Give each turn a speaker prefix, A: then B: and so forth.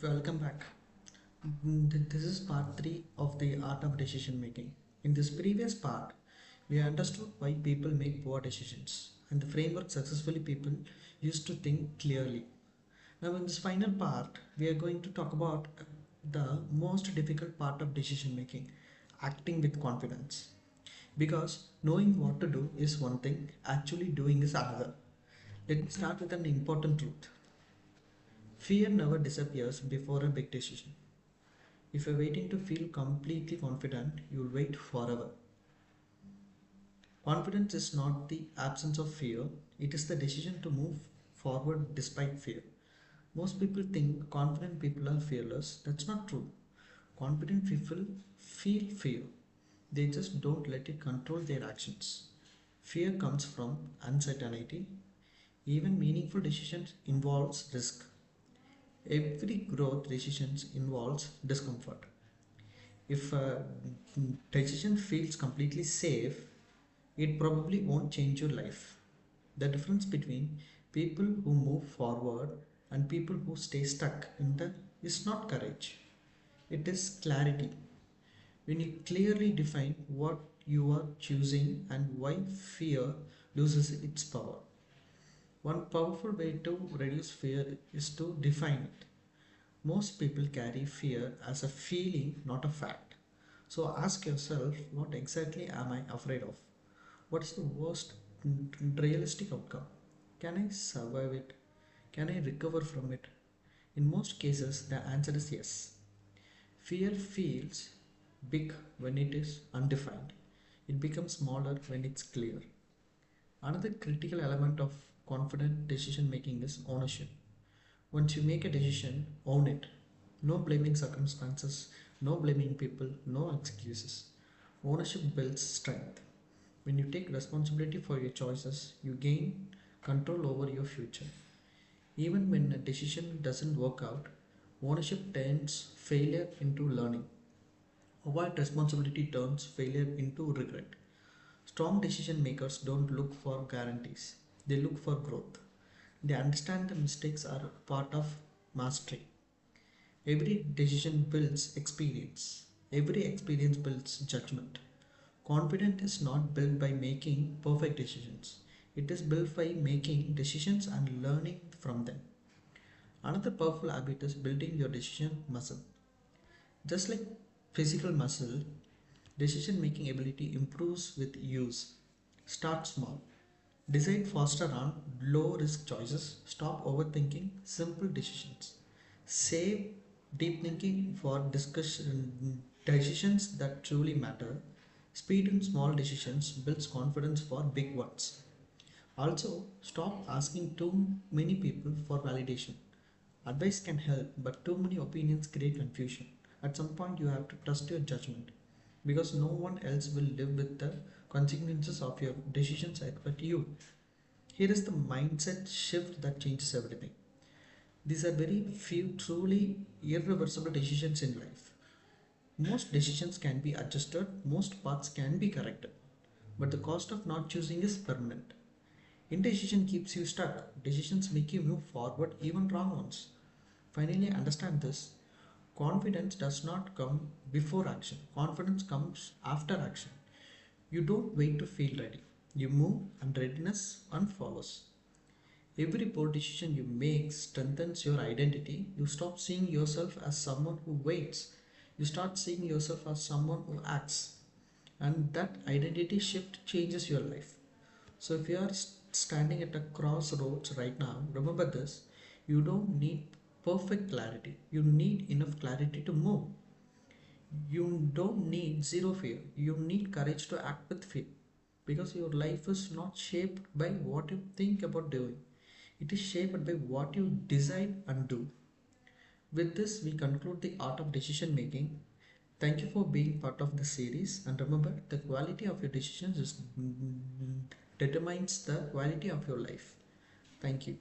A: Welcome back. This is part 3 of the art of decision making. In this previous part, we understood why people make poor decisions and the framework successfully people used to think clearly. Now, in this final part, we are going to talk about the most difficult part of decision making, acting with confidence. Because knowing what to do is one thing, actually doing is another. Let me start with an important truth. Fear never disappears before a big decision. If you're waiting to feel completely confident, you'll wait forever. Confidence is not the absence of fear, it is the decision to move forward despite fear. Most people think confident people are fearless. That's not true. Confident people feel fear, they just don't let it control their actions. Fear comes from uncertainty. Even meaningful decisions involves risk. Every growth decision involves discomfort. If a decision feels completely safe, it probably won't change your life. The difference between people who move forward and people who stay stuck in the is not courage. It is clarity. When you clearly define what you are choosing and why fear loses its power. One powerful way to reduce fear is to define it. Most people carry fear as a feeling, not a fact. So ask yourself, what exactly am I afraid of? What's the worst realistic outcome? Can I survive it? Can I recover from it? In most cases, the answer is yes. Fear feels big when it is undefined. It becomes smaller when it's clear. Another critical element of confident decision making is ownership. Once you make a decision, own it. No blaming circumstances, no blaming people, no excuses. Ownership builds strength. When you take responsibility for your choices, you gain control over your future. Even when a decision doesn't work out, ownership turns failure into learning. Avoid responsibility turns failure into regret. Strong decision makers don't look for guarantees, they look for growth. They understand the mistakes are part of mastery. Every decision builds experience. Every experience builds judgment. Confidence is not built by making perfect decisions. It is built by making decisions and learning from them. Another powerful habit is building your decision muscle. Just like physical muscle, decision making ability improves with use. Start small. Decide faster on low risk choices. Stop overthinking simple decisions. Save deep thinking for discussion decisions that truly matter. Speed in small decisions builds confidence for big ones. Also, stop asking too many people for validation. Advice can help, but too many opinions create confusion. At some point, you have to trust your judgment because no one else will live with the consequences of your decisions except you. Here is the mindset shift that changes everything. These are very few truly irreversible decisions in life. Most decisions can be adjusted, most paths can be corrected, but the cost of not choosing is permanent. Indecision keeps you stuck. Decisions make you move forward, even wrong ones. Finally, understand this. Confidence does not come before action. Confidence comes after action. You don't wait to feel ready. You move and readiness unfollows. Every bold decision you make strengthens your identity. You stop seeing yourself as someone who waits. You start seeing yourself as someone who acts. And that identity shift changes your life. So if you are standing at a crossroads right now, remember this. You don't need perfect clarity. You need enough clarity to move. You don't need zero fear. You need courage to act with fear. Because your life is not shaped by what you think about doing. It is shaped by what you decide and do. With this, we conclude the art of decision making. Thank you for being part of this series, and remember, the quality of your decisions determines the quality of your life. Thank you.